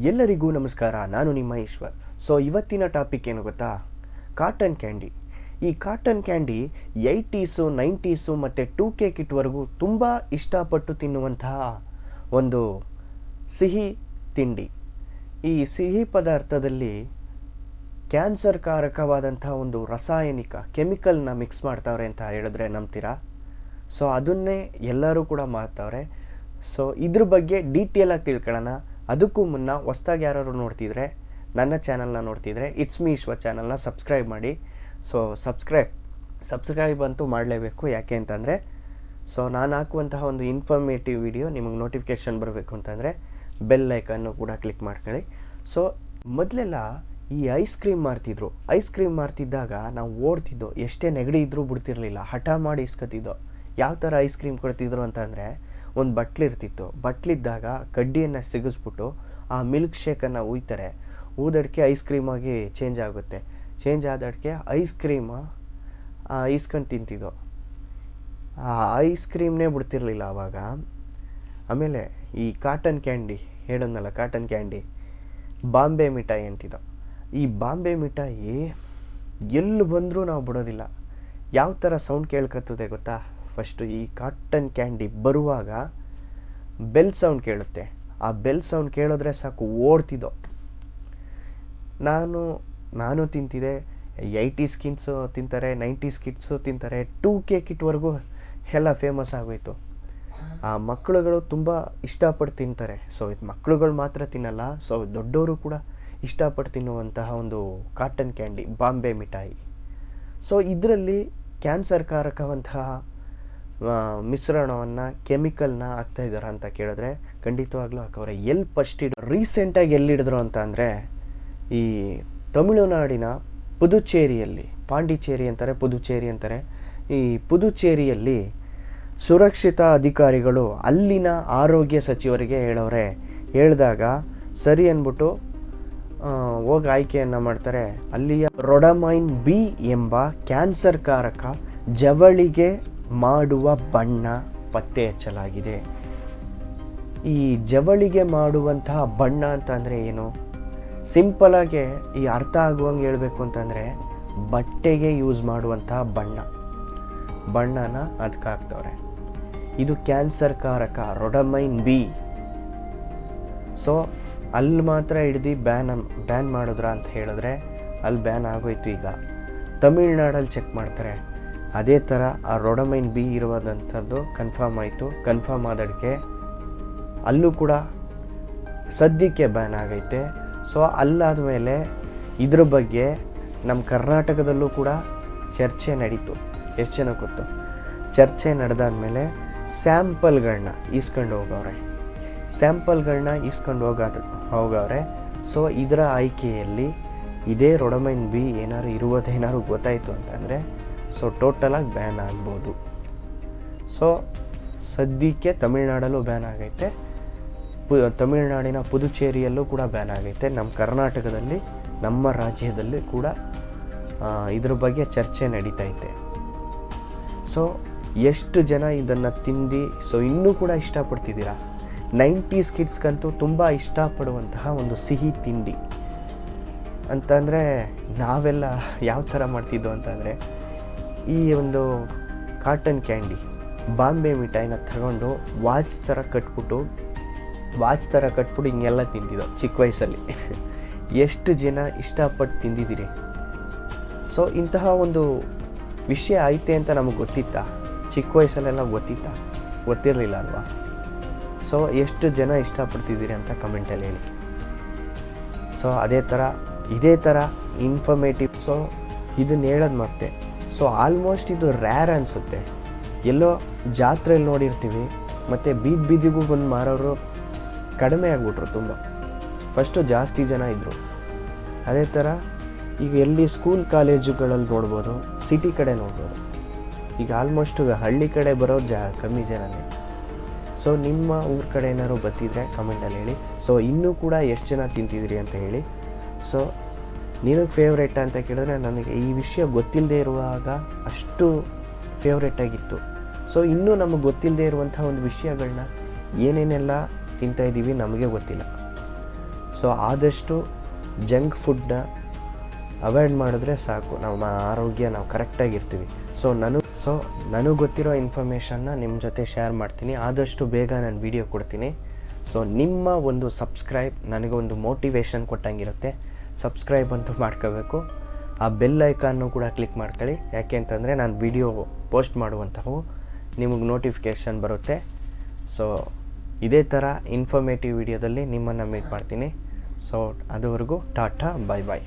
ಎಲ್ಲರಿಗೂ ನಮಸ್ಕಾರ. ನಾನು ನಿಮ್ಮ ಈಶ್ವರ್. ಇವತ್ತಿನ ಟಾಪಿಕ್ ಏನು ಗೊತ್ತಾ? Cotton candy. ಈ ಕಾಟನ್ ಕ್ಯಾಂಡಿ 80s 90s ಮತ್ತು 2K ಕಿಟ್ವರೆಗೂ ತುಂಬ ಇಷ್ಟಪಟ್ಟು ತಿನ್ನುವಂತಹ ಒಂದು ಸಿಹಿ ತಿಂಡಿ. ಈ ಸಿಹಿ ಪದಾರ್ಥದಲ್ಲಿ ಕ್ಯಾನ್ಸರ್ ಕಾರಕವಾದಂಥ ಒಂದು ರಾಸಾಯನಿಕ ಕೆಮಿಕಲ್ನ ಮಿಕ್ಸ್ ಮಾಡ್ತಾವ್ರೆ ಅಂತ ಹೇಳಿದ್ರೆ ನಂಬ್ತೀರಾ? ಅದನ್ನೇ ಎಲ್ಲರೂ ಕೂಡ ಮಾಡ್ತಾವ್ರೆ. ಇದ್ರ ಬಗ್ಗೆ ಡೀಟೇಲಾಗಿ ತಿಳ್ಕೊಳ್ಳೋಣ. ಅದಕ್ಕೂ ಮುನ್ನ ಹೊಸ್ದಾಗಿ ಯಾರು ನೋಡ್ತಿದ್ರೆ, ನನ್ನ ಚಾನಲ್ನ ನೋಡ್ತಿದ್ರೆ, ಇಟ್ಸ್ ಮೀ ಈಶ್ವರ್ ಚಾನಲ್ನ ಸಬ್ಸ್ಕ್ರೈಬ್ ಮಾಡಿ. ಸಬ್ಸ್ಕ್ರೈಬ್ ಅಂತೂ ಮಾಡಲೇಬೇಕು. ಯಾಕೆ ಅಂತಂದರೆ ನಾನು ಹಾಕುವಂತಹ ಒಂದು ಇನ್ಫಾರ್ಮೇಟಿವ್ ವಿಡಿಯೋ ನಿಮಗೆ ನೋಟಿಫಿಕೇಷನ್ ಬರಬೇಕು ಅಂತಂದರೆ ಬೆಲ್ ಐಕನ್ನು ಕೂಡ ಕ್ಲಿಕ್ ಮಾಡ್ಕೊಳ್ಳಿ. ಮೊದಲೆಲ್ಲ ಈ ಐಸ್ ಕ್ರೀಮ್ ಮಾರ್ತಿದ್ರು. ಐಸ್ ಕ್ರೀಮ್ ಮಾರ್ತಿದ್ದಾಗ ನಾವು ಓಡ್ತಿದ್ದೋ, ಎಷ್ಟೇ ನೆಗಡಿ ಇದ್ದರೂ ಬಿಡ್ತಿರ್ಲಿಲ್ಲ, ಹಠ ಮಾಡಿ ಇಸ್ಕೊತಿದ್ದೋ. ಯಾವ ಥರ ಐಸ್ ಕ್ರೀಮ್ ಕೊಡ್ತಿದ್ರು ಅಂತಂದರೆ, ಒಂದು ಬಟ್ಲಿರ್ತಿತ್ತು. ಬಟ್ಲಿದ್ದಾಗ ಕಡ್ಡಿಯನ್ನು ಸಿಗಿಸ್ಬಿಟ್ಟು ಆ ಮಿಲ್ಕ್ ಶೇಕನ್ನು ಉಯ್ತಾರೆ. ಊದಡಿಕೆ ಐಸ್ ಕ್ರೀಮಾಗಿ ಚೇಂಜ್ ಆಗುತ್ತೆ. ಚೇಂಜ್ ಆದಡಿಕೆ ಐಸ್ ಕ್ರೀಮ ಇಸ್ಕೊಂಡು ತಿಂತಿದ್ದೋ. ಆ ಐಸ್ ಕ್ರೀಮ್ನೇ ಬಿಡ್ತಿರ್ಲಿಲ್ಲ ಆವಾಗ. ಆಮೇಲೆ ಈ ಕಾಟನ್ ಕ್ಯಾಂಡಿ ಹೇಳೋದ್ನಲ್ಲ, ಕಾಟನ್ ಕ್ಯಾಂಡಿ, ಬಾಂಬೆ ಮಿಠಾಯಿ ಅಂತಿದ್ದೋ. ಈ ಬಾಂಬೆ ಮಿಠಾಯಿ ಎಲ್ಲಿ ಬಂದರೂ ನಾವು ಬಿಡೋದಿಲ್ಲ. ಯಾವ ಥರ ಸೌಂಡ್ ಕೇಳ್ಕತ್ತದೆ ಗೊತ್ತಾ? ಫಸ್ಟು ಈ ಕಾಟನ್ ಕ್ಯಾಂಡಿ ಬರುವಾಗ ಬೆಲ್ ಸೌಂಡ್ ಕೇಳುತ್ತೆ. ಆ ಬೆಲ್ ಸೌಂಡ್ ಕೇಳಿದ್ರೆ ಸಾಕು ಓಡ್ತಿದ್ದೋ. ನಾನು ತಿಂತಿದ್ದೆ. 80s ಕಿಡ್ಸು ತಿಂತಾರೆ, 90s ಕಿಡ್ಸು ತಿಂತಾರೆ, 2K ಕಿಟ್ವರೆಗೂ ಎಲ್ಲ ಫೇಮಸ್ ಆಗೋಯ್ತು. ಆ ಮಕ್ಕಳುಗಳು ತುಂಬ ಇಷ್ಟಪಟ್ಟು ತಿಂತಾರೆ. ಇದು ಮಕ್ಕಳುಗಳು ಮಾತ್ರ ತಿನ್ನಲ್ಲ, ದೊಡ್ಡವರು ಕೂಡ ಇಷ್ಟಪಟ್ಟು ತಿನ್ನುವಂತಹ ಒಂದು ಕಾಟನ್ ಕ್ಯಾಂಡಿ ಬಾಂಬೆ ಮಿಠಾಯಿ. ಇದರಲ್ಲಿ ಕ್ಯಾನ್ಸರ್ ಕಾರಕವಂತಹ ಮಿಶ್ರಣವನ್ನು, ಕೆಮಿಕಲ್ನ ಹಾಕ್ತಾ ಇದ್ದಾರೆ ಅಂತ ಕೇಳಿದ್ರೆ ಖಂಡಿತವಾಗ್ಲೂ ಹಾಕವ್ರೆ. ರೀಸೆಂಟಾಗಿ ಎಲ್ಲಿಡಿದ್ರು ಅಂತ ಅಂದರೆ, ಈ ತಮಿಳುನಾಡಿನ ಪುದುಚೇರಿಯಲ್ಲಿ, ಪಾಂಡಿಚೇರಿ ಅಂತಾರೆ, ಪುದುಚೇರಿ ಅಂತಾರೆ, ಈ ಪುದುಚೇರಿಯಲ್ಲಿ ಸುರಕ್ಷಿತ ಅಧಿಕಾರಿಗಳು ಅಲ್ಲಿನ ಆರೋಗ್ಯ ಸಚಿವರಿಗೆ ಹೇಳಿದಾಗ ಸರಿ ಅಂದ್ಬಿಟ್ಟು ಹೋಗಿ ಆಯ್ಕೆಯನ್ನು ಮಾಡ್ತಾರೆ. ಅಲ್ಲಿಯ ರೊಡಮೈನ್ ಬಿ ಎಂಬ ಕ್ಯಾನ್ಸರ್ ಕಾರಕ ಜವಳಿಗೆ ಮಾಡುವ ಬಣ್ಣ ಪತ್ತೆ ಹಚ್ಚಲಾಗಿದೆ. ಈ ಜವಳಿಗೆ ಮಾಡುವಂತಹ ಬಣ್ಣ ಅಂತಂದರೆ ಏನು? ಸಿಂಪಲಾಗಿ ಈ ಅರ್ಥ ಆಗುವಂಗೆ ಹೇಳಬೇಕು ಅಂತಂದರೆ, ಬಟ್ಟೆಗೆ ಯೂಸ್ ಮಾಡುವಂತಹ ಬಣ್ಣನ ಅದಕ್ಕೆ ಹಾಕ್ತವ್ರೆ. ಇದು ಕ್ಯಾನ್ಸರ್ ಕಾರಕ ರೊಡಮೈನ್ ಬಿ. ಅಲ್ಲಿ ಮಾತ್ರ ಹಿಡ್ದು ಬ್ಯಾನ್ ಮಾಡಿದ್ರ ಅಂತ ಹೇಳಿದ್ರೆ ಅಲ್ಲಿ ಬ್ಯಾನ್ ಆಗೋಯ್ತು. ಈಗ ತಮಿಳ್ನಾಡಲ್ಲಿ ಚೆಕ್ ಮಾಡ್ತಾರೆ. ಅದೇ ಥರ ಆ ರೊಡಮೈನ್ ಬಿ ಇರುವಂಥದ್ದು ಕನ್ಫರ್ಮ್ ಆಯಿತು. ಕನ್ಫರ್ಮ್ ಆದಡಿಕೆ ಅಲ್ಲೂ ಕೂಡ ಸದ್ಯಕ್ಕೆ ಬ್ಯಾನ್ ಆಗೈತೆ. ಅಲ್ಲಾದ ಮೇಲೆ ಇದ್ರ ಬಗ್ಗೆ ನಮ್ಮ ಕರ್ನಾಟಕದಲ್ಲೂ ಕೂಡ ಚರ್ಚೆ ನಡೀತು. ಎಷ್ಟು ಜನ ಗೊತ್ತು? ಚರ್ಚೆ ನಡೆದಾದ್ಮೇಲೆ ಸ್ಯಾಂಪಲ್ಗಳನ್ನ ಇಸ್ಕೊಂಡು ಹೋಗವ್ರೆ. ಇದರ ಆಯ್ಕೆಯಲ್ಲಿ ಇದೇ ರೊಡಮೈನ್ ಬಿ ಇರುವುದೇನಾದ್ರು ಗೊತ್ತಾಯಿತು ಅಂತಂದರೆ ಟೋಟಲಾಗಿ ಬ್ಯಾನ್ ಆಗ್ಬೋದು. ಸದ್ಯಕ್ಕೆ ತಮಿಳ್ನಾಡಲ್ಲೂ ಬ್ಯಾನ್ ಆಗೈತೆ, ತಮಿಳ್ನಾಡಿನ ಪುದುಚೇರಿಯಲ್ಲೂ ಕೂಡ ಬ್ಯಾನ್ ಆಗೈತೆ. ನಮ್ಮ ಕರ್ನಾಟಕದಲ್ಲಿ, ನಮ್ಮ ರಾಜ್ಯದಲ್ಲಿ ಕೂಡ ಇದ್ರ ಬಗ್ಗೆ ಚರ್ಚೆ ನಡೀತೈತೆ. ಎಷ್ಟು ಜನ ಇದನ್ನು ತಿಂದು ಇನ್ನೂ ಕೂಡ ಇಷ್ಟಪಡ್ತಿದ್ದೀರಾ? 90s ಕಿಡ್ಸ್ಗಂತೂ ತುಂಬ ಇಷ್ಟಪಡುವಂತಹ ಒಂದು ಸಿಹಿ ತಿಂಡಿ ಅಂತಂದರೆ ನಾವೆಲ್ಲ ಯಾವ ಥರ ಮಾಡ್ತಿದ್ದೋ ಅಂತಂದರೆ, ಈ ಒಂದು ಕಾಟನ್ ಕ್ಯಾಂಡಿ ಬಾಂಬೆ ಮಿಠಾಯಿನ ತಗೊಂಡು ವಾಚ್ ಥರ ಕಟ್ಬಿಟ್ಟು ಹಿಂಗೆಲ್ಲ ತಿಂತಿದ್ದೋ ಚಿಕ್ಕ ವಯಸ್ಸಲ್ಲಿ. ಎಷ್ಟು ಜನ ಇಷ್ಟಪಟ್ಟು ತಿಂದಿದ್ದೀರಿ? ಇಂತಹ ಒಂದು ವಿಷಯ ಐತೆ ಅಂತ ನಮಗೆ ಗೊತ್ತಿತ್ತಾ? ಚಿಕ್ಕ ವಯಸ್ಸಲ್ಲೆಲ್ಲ ಗೊತ್ತಿರಲಿಲ್ಲ ಅಲ್ವಾ? ಎಷ್ಟು ಜನ ಇಷ್ಟಪಡ್ತಿದ್ದೀರಿ ಅಂತ ಕಮೆಂಟಲ್ಲಿ ಹೇಳಿ. ಇದೇ ಥರ ಇನ್ಫಾರ್ಮೇಟಿವ್. ಇದನ್ನು ಹೇಳೋದು ಮತ್ತೆ ಆಲ್ಮೋಸ್ಟ್ ಇದು ರ್ಯಾರ್ ಅನಿಸುತ್ತೆ. ಎಲ್ಲೋ ಜಾತ್ರೆಯಲ್ಲಿ ನೋಡಿರ್ತೀವಿ, ಮತ್ತು ಬೀದಿಗೂ ಬಂದು ಮಾರೋರು ಕಡಿಮೆ ಆಗಿಬಿಟ್ರು ತುಂಬ. ಫಸ್ಟು ಜಾಸ್ತಿ ಜನ ಇದ್ದರು. ಅದೇ ಥರ ಈಗ ಎಲ್ಲಿ ಸ್ಕೂಲ್ ಕಾಲೇಜುಗಳಲ್ಲಿ ನೋಡ್ಬೋದು, ಸಿಟಿ ಕಡೆ ನೋಡ್ಬೋದು. ಈಗ ಆಲ್ಮೋಸ್ಟ್ ಹಳ್ಳಿ ಕಡೆ ಬರೋರು ಕಮ್ಮಿ ಜನನೇ. ನಿಮ್ಮ ಊರ ಕಡೆ ಏನಾದ್ರು ಬರ್ತಿದ್ರೆ ಕಮೆಂಟಲ್ಲಿ ಹೇಳಿ. ಇನ್ನೂ ಕೂಡ ಎಷ್ಟು ಜನ ತಿಂತಿದ್ರಿ ಅಂತ ಹೇಳಿ. ನಿನಗೆ ಫೇವ್ರೇಟ್ ಅಂತ ಕೇಳಿದ್ರೆ, ನನಗೆ ಈ ವಿಷಯ ಗೊತ್ತಿಲ್ಲದೆ ಇರುವಾಗ ಅಷ್ಟು ಫೇವ್ರೇಟಾಗಿತ್ತು. ಇನ್ನೂ ನಮಗೆ ಗೊತ್ತಿಲ್ಲದೆ ಇರುವಂಥ ಒಂದು ವಿಷಯಗಳನ್ನ ಏನೇನೆಲ್ಲ ತಿಂತಾಯಿದ್ದೀವಿ ನಮಗೆ ಗೊತ್ತಿಲ್ಲ. ಸೊ ಆದಷ್ಟು ಜಂಕ್ ಫುಡ್ನ ಅವಾಯ್ಡ್ ಮಾಡಿದ್ರೆ ಸಾಕು, ನಮ್ಮ ಆರೋಗ್ಯ ನಾವು ಕರೆಕ್ಟಾಗಿರ್ತೀವಿ. ಸೊ ನನಗೆ ಗೊತ್ತಿರೋ ಇನ್ಫಾರ್ಮೇಷನ್ನ ನಿಮ್ಮ ಜೊತೆ ಶೇರ್ ಮಾಡ್ತೀನಿ. ಆದಷ್ಟು ಬೇಗ ನಾನು ವಿಡಿಯೋ ಕೊಡ್ತೀನಿ. ಸೊ ನಿಮ್ಮ ಒಂದು ಸಬ್ಸ್ಕ್ರೈಬ್ ನನಗೆ ಒಂದು ಮೋಟಿವೇಶನ್ ಕೊಟ್ಟಂಗಿರುತ್ತೆ. ಸಬ್ಸ್ಕ್ರೈಬ್ ಅಂತೂ ಮಾಡ್ಕೋಬೇಕು. ಆ ಬೆಲ್ ಐಕಾನ್ನು ಕೂಡ ಕ್ಲಿಕ್ ಮಾಡ್ಕೊಳ್ಳಿ. ಯಾಕೆ ಅಂತಂದರೆ ನಾನು ವಿಡಿಯೋ ಪೋಸ್ಟ್ ಮಾಡುವಂಥವು ನಿಮಗೆ ನೋಟಿಫಿಕೇಷನ್ ಬರುತ್ತೆ. ಸೊ ಇದೇ ಥರ ಇನ್ಫಾರ್ಮೇಟಿವ್ ವಿಡಿಯೋದಲ್ಲಿ ನಿಮ್ಮನ್ನು ಮೀಟ್ ಮಾಡ್ತೀನಿ. ಸೊ ಅದುವರೆಗೂ ಟಾಟಾ, ಬಾಯ್ ಬಾಯ್.